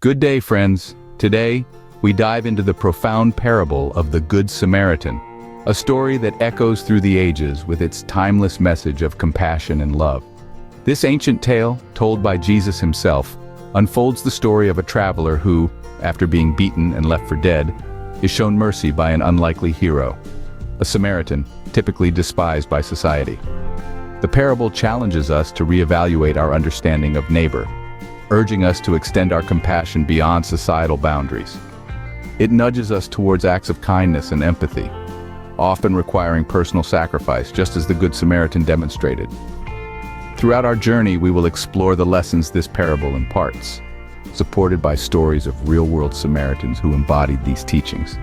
Good day, friends. Today, we dive into the profound parable of the Good Samaritan, a story that echoes through the ages with its timeless message of compassion and love. This ancient tale, told by Jesus himself, unfolds the story of a traveler who, after being beaten and left for dead, is shown mercy by an unlikely hero, a Samaritan, typically despised by society. The parable challenges us to reevaluate our understanding of neighbor, urging us to extend our compassion beyond societal boundaries. It nudges us towards acts of kindness and empathy, often requiring personal sacrifice, just as the Good Samaritan demonstrated. Throughout our journey, we will explore the lessons this parable imparts, supported by stories of real-world Samaritans who embodied these teachings.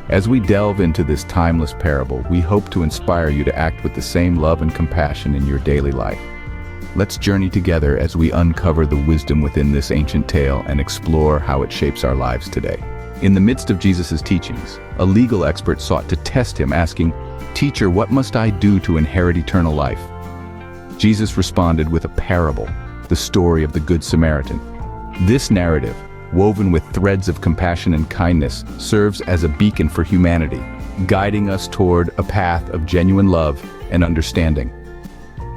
As we delve into this timeless parable, we hope to inspire you to act with the same love and compassion in your daily life. Let's journey together as we uncover the wisdom within this ancient tale and explore how it shapes our lives today. In the midst of Jesus' teachings, a legal expert sought to test him, asking, "Teacher, what must I do to inherit eternal life?" Jesus responded with a parable, the story of the Good Samaritan. This narrative, woven with threads of compassion and kindness, serves as a beacon for humanity, guiding us toward a path of genuine love and understanding.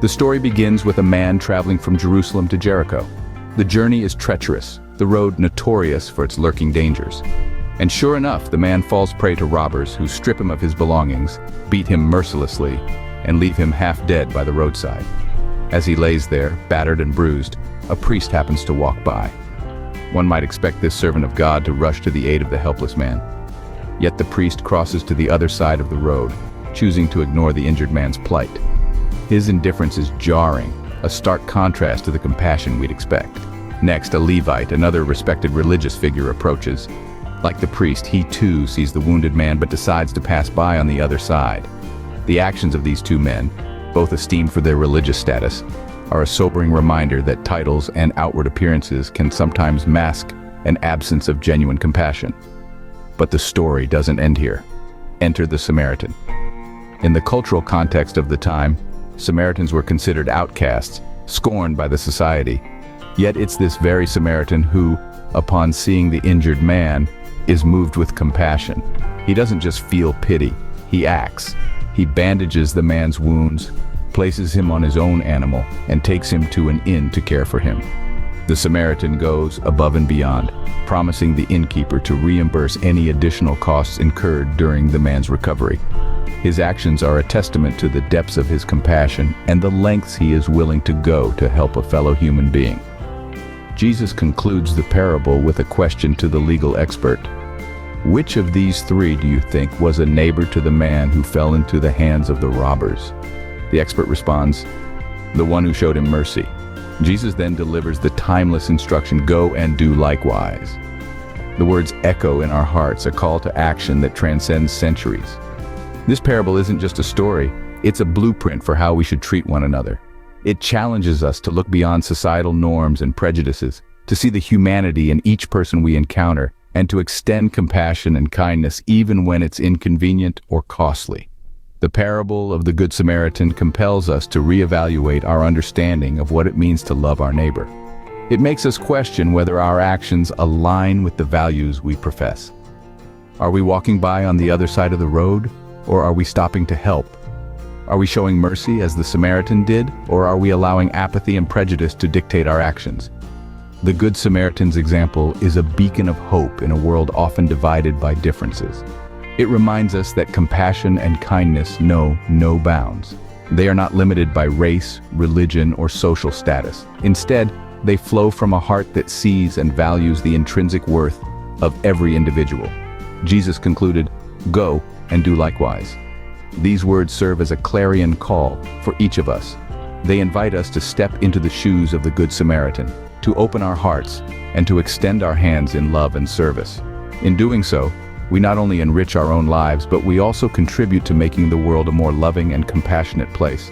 The story begins with a man traveling from Jerusalem to Jericho. The journey is treacherous, the road notorious for its lurking dangers. And sure enough, the man falls prey to robbers who strip him of his belongings, beat him mercilessly, and leave him half dead by the roadside. As he lays there, battered and bruised, a priest happens to walk by. One might expect this servant of God to rush to the aid of the helpless man. Yet the priest crosses to the other side of the road, choosing to ignore the injured man's plight. His indifference is jarring, a stark contrast to the compassion we'd expect. Next, a Levite, another respected religious figure, approaches. Like the priest, he too sees the wounded man but decides to pass by on the other side. The actions of these two men, both esteemed for their religious status, are a sobering reminder that titles and outward appearances can sometimes mask an absence of genuine compassion. But the story doesn't end here. Enter the Samaritan. In the cultural context of the time, Samaritans were considered outcasts, scorned by the society. Yet it's this very Samaritan who, upon seeing the injured man, is moved with compassion. He doesn't just feel pity, he acts. He bandages the man's wounds, places him on his own animal, and takes him to an inn to care for him. The Samaritan goes above and beyond, promising the innkeeper to reimburse any additional costs incurred during the man's recovery. His actions are a testament to the depths of his compassion and the lengths he is willing to go to help a fellow human being. Jesus concludes the parable with a question to the legal expert. Which of these three do you think was a neighbor to the man who fell into the hands of the robbers? The expert responds, "The one who showed him mercy." Jesus then delivers the timeless instruction, "Go and do likewise." The words echo in our hearts, a call to action that transcends centuries. This parable isn't just a story, it's a blueprint for how we should treat one another. It challenges us to look beyond societal norms and prejudices, to see the humanity in each person we encounter, and to extend compassion and kindness even when it's inconvenient or costly. The parable of the Good Samaritan compels us to reevaluate our understanding of what it means to love our neighbor. It makes us question whether our actions align with the values we profess. Are we walking by on the other side of the road, or are we stopping to help? Are we showing mercy as the Samaritan did, or are we allowing apathy and prejudice to dictate our actions? The Good Samaritan's example is a beacon of hope in a world often divided by differences. It reminds us that compassion and kindness know no bounds. They are not limited by race, religion, or social status. Instead, they flow from a heart that sees and values the intrinsic worth of every individual. Jesus concluded, "Go and do likewise." These words serve as a clarion call for each of us. They invite us to step into the shoes of the Good Samaritan, to open our hearts, and to extend our hands in love and service. In doing so, we not only enrich our own lives, but we also contribute to making the world a more loving and compassionate place.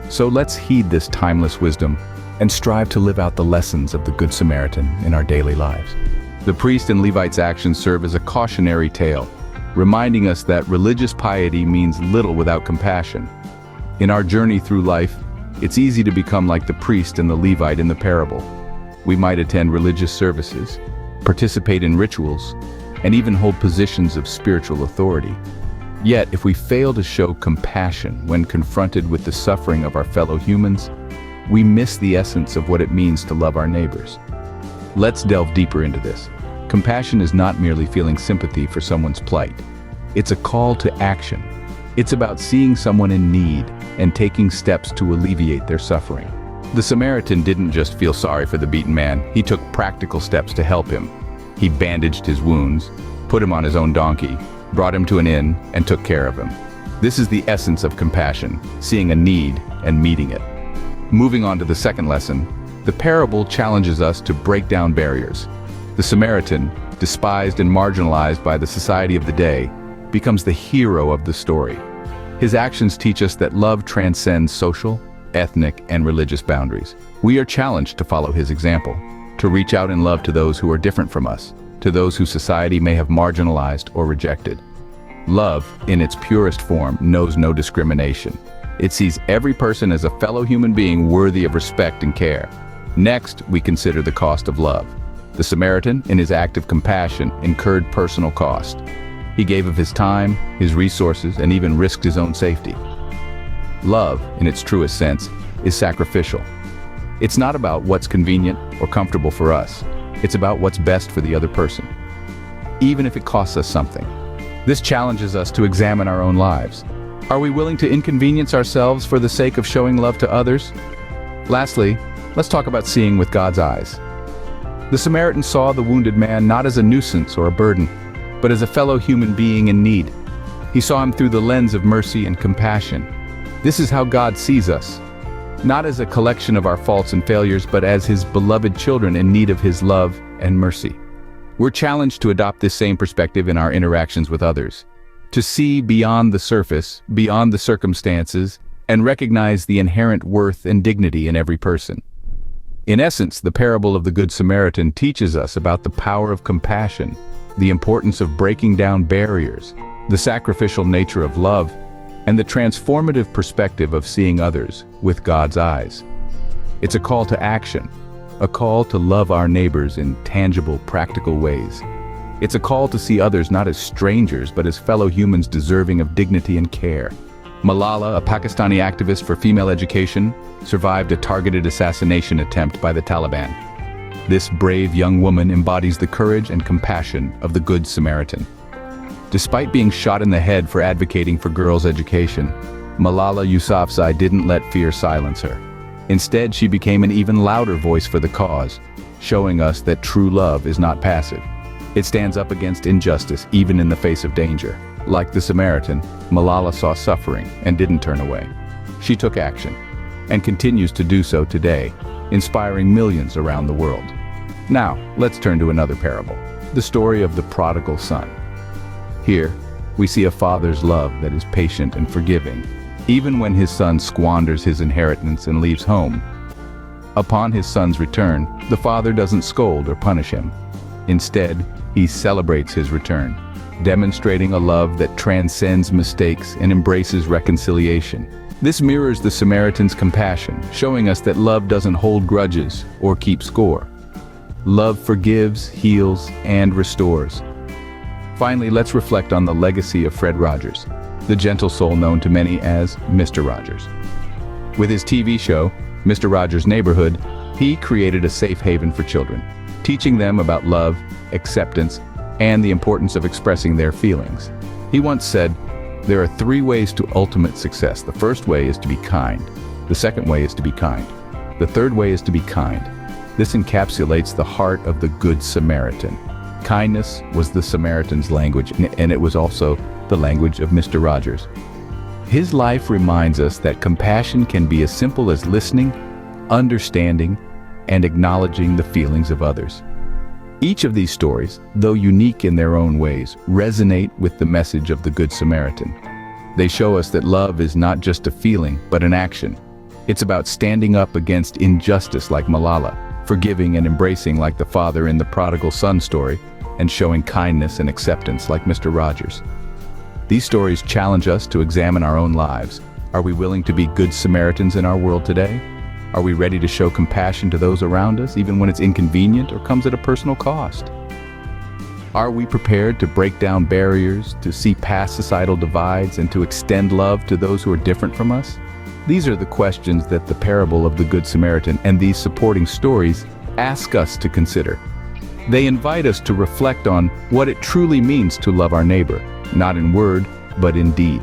So let's heed this timeless wisdom and strive to live out the lessons of the Good Samaritan in our daily lives. The priest and Levite's actions serve as a cautionary tale, reminding us that religious piety means little without compassion. In our journey through life, it's easy to become like the priest and the Levite in the parable. We might attend religious services, participate in rituals, and even hold positions of spiritual authority. Yet, if we fail to show compassion when confronted with the suffering of our fellow humans, we miss the essence of what it means to love our neighbors. Let's delve deeper into this. Compassion is not merely feeling sympathy for someone's plight. It's a call to action. It's about seeing someone in need and taking steps to alleviate their suffering. The Samaritan didn't just feel sorry for the beaten man, he took practical steps to help him. He bandaged his wounds, put him on his own donkey, brought him to an inn, and took care of him. This is the essence of compassion, seeing a need and meeting it. Moving on to the second lesson, the parable challenges us to break down barriers. The Samaritan, despised and marginalized by the society of the day, becomes the hero of the story. His actions teach us that love transcends social, ethnic, and religious boundaries. We are challenged to follow his example, to reach out in love to those who are different from us, to those who society may have marginalized or rejected. Love, in its purest form, knows no discrimination. It sees every person as a fellow human being worthy of respect and care. Next, we consider the cost of love. The Samaritan, in his act of compassion, incurred personal cost. He gave of his time, his resources, and even risked his own safety. Love, in its truest sense, is sacrificial. It's not about what's convenient or comfortable for us. It's about what's best for the other person, even if it costs us something. This challenges us to examine our own lives. Are we willing to inconvenience ourselves for the sake of showing love to others? Lastly, let's talk about seeing with God's eyes. The Samaritan saw the wounded man not as a nuisance or a burden, but as a fellow human being in need. He saw him through the lens of mercy and compassion. This is how God sees us, not as a collection of our faults and failures, but as his beloved children in need of his love and mercy. We're challenged to adopt this same perspective in our interactions with others, to see beyond the surface, beyond the circumstances, and recognize the inherent worth and dignity in every person. In essence, the parable of the Good Samaritan teaches us about the power of compassion, the importance of breaking down barriers, the sacrificial nature of love, and the transformative perspective of seeing others with God's eyes. It's a call to action, a call to love our neighbors in tangible, practical ways. It's a call to see others not as strangers, but as fellow humans deserving of dignity and care. Malala, a Pakistani activist for female education, survived a targeted assassination attempt by the Taliban. This brave young woman embodies the courage and compassion of the Good Samaritan. Despite being shot in the head for advocating for girls' education, Malala Yousafzai didn't let fear silence her. Instead, she became an even louder voice for the cause, showing us that true love is not passive. It stands up against injustice even in the face of danger. Like the Samaritan, Malala saw suffering and didn't turn away. She took action, and continues to do so today, inspiring millions around the world. Now, let's turn to another parable, the story of the prodigal son. Here, we see a father's love that is patient and forgiving, even when his son squanders his inheritance and leaves home. Upon his son's return, the father doesn't scold or punish him. Instead, he celebrates his return, demonstrating a love that transcends mistakes and embraces reconciliation. This mirrors the Samaritan's compassion, showing us that love doesn't hold grudges or keep score. Love forgives, heals, and restores. Finally, let's reflect on the legacy of Fred Rogers, the gentle soul known to many as Mr. Rogers. With his TV show, Mr. Rogers' Neighborhood, he created a safe haven for children, teaching them about love, acceptance, and the importance of expressing their feelings. He once said, "There are 3 ways to ultimate success. The first way is to be kind. The second way is to be kind. The third way is to be kind." This encapsulates the heart of the Good Samaritan. Kindness was the Samaritan's language, and it was also the language of Mr. Rogers. His life reminds us that compassion can be as simple as listening, understanding, and acknowledging the feelings of others. Each of these stories, though unique in their own ways, resonate with the message of the Good Samaritan. They show us that love is not just a feeling, but an action. It's about standing up against injustice like Malala, forgiving and embracing like the father in the prodigal son story, and showing kindness and acceptance like Mr. Rogers. These stories challenge us to examine our own lives. Are we willing to be good Samaritans in our world today? Are we ready to show compassion to those around us, even when it's inconvenient or comes at a personal cost? Are we prepared to break down barriers, to see past societal divides, and to extend love to those who are different from us? These are the questions that the parable of the Good Samaritan and these supporting stories ask us to consider. They invite us to reflect on what it truly means to love our neighbor, not in word, but in deed.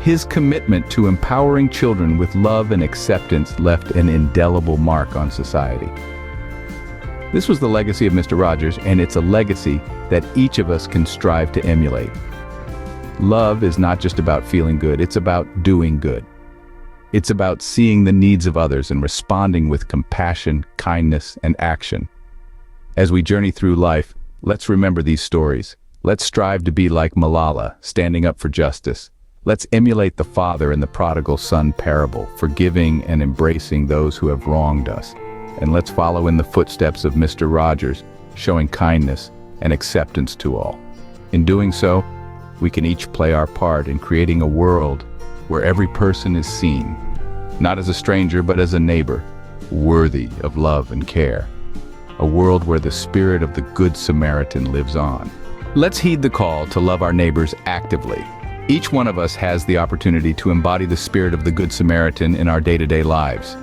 His commitment to empowering children with love and acceptance left an indelible mark on society. This was the legacy of Mr. Rogers, and it's a legacy that each of us can strive to emulate. Love is not just about feeling good, it's about doing good. It's about seeing the needs of others and responding with compassion, kindness, and action. As we journey through life, let's remember these stories. Let's strive to be like Malala, standing up for justice. Let's emulate the father in the prodigal son parable, forgiving and embracing those who have wronged us. And let's follow in the footsteps of Mr. Rogers, showing kindness and acceptance to all. In doing so, we can each play our part in creating a world where every person is seen, not as a stranger but as a neighbor, worthy of love and care. A world where the spirit of the Good Samaritan lives on. Let's heed the call to love our neighbors actively. Each one of us has the opportunity to embody the spirit of the Good Samaritan in our day-to-day lives.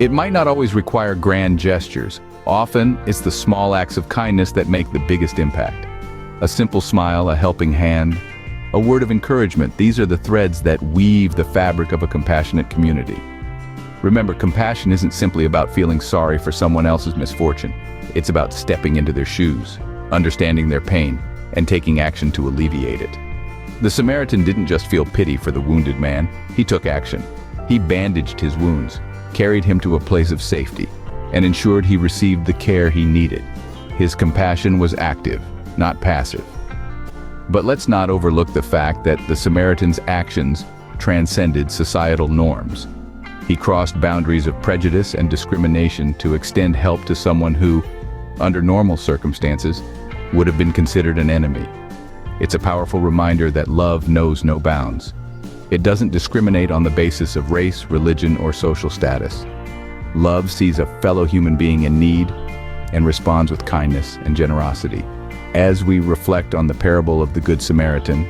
It might not always require grand gestures. Often, it's the small acts of kindness that make the biggest impact. A simple smile, a helping hand, a word of encouragement. These are the threads that weave the fabric of a compassionate community. Remember, compassion isn't simply about feeling sorry for someone else's misfortune. It's about stepping into their shoes, understanding their pain, and taking action to alleviate it. The Samaritan didn't just feel pity for the wounded man, he took action. He bandaged his wounds, carried him to a place of safety, and ensured he received the care he needed. His compassion was active, not passive. But let's not overlook the fact that the Samaritan's actions transcended societal norms. He crossed boundaries of prejudice and discrimination to extend help to someone who, under normal circumstances, would have been considered an enemy. It's a powerful reminder that love knows no bounds. It doesn't discriminate on the basis of race, religion, or social status. Love sees a fellow human being in need and responds with kindness and generosity. As we reflect on the parable of the Good Samaritan,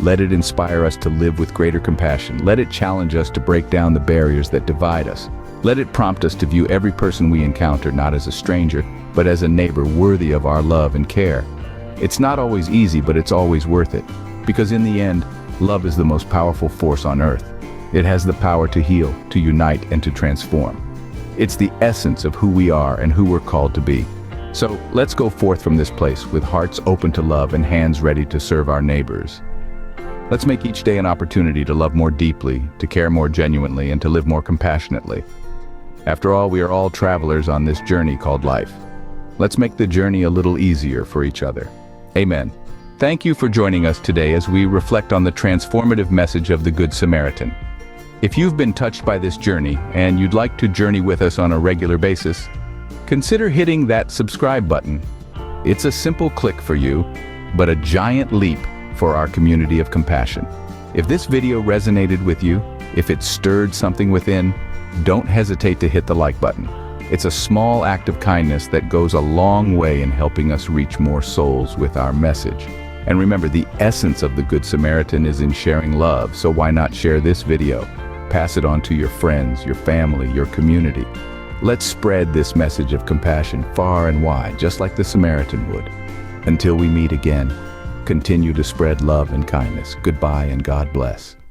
let it inspire us to live with greater compassion. Let it challenge us to break down the barriers that divide us. Let it prompt us to view every person we encounter not as a stranger, but as a neighbor worthy of our love and care. It's not always easy, but it's always worth it. Because in the end, love is the most powerful force on earth. It has the power to heal, to unite, and to transform. It's the essence of who we are and who we're called to be. So let's go forth from this place with hearts open to love and hands ready to serve our neighbors. Let's make each day an opportunity to love more deeply, to care more genuinely, and to live more compassionately. After all, we are all travelers on this journey called life. Let's make the journey a little easier for each other. Amen. Thank you for joining us today as we reflect on the transformative message of the Good Samaritan. If you've been touched by this journey and you'd like to journey with us on a regular basis, consider hitting that subscribe button. It's a simple click for you, but a giant leap for our community of compassion. If this video resonated with you, if it stirred something within, don't hesitate to hit the like button. It's a small act of kindness that goes a long way in helping us reach more souls with our message. And remember, the essence of the Good Samaritan is in sharing love, so why not share this video? Pass it on to your friends, your family, your community. Let's spread this message of compassion far and wide, just like the Samaritan would. Until we meet again, continue to spread love and kindness. Goodbye and God bless.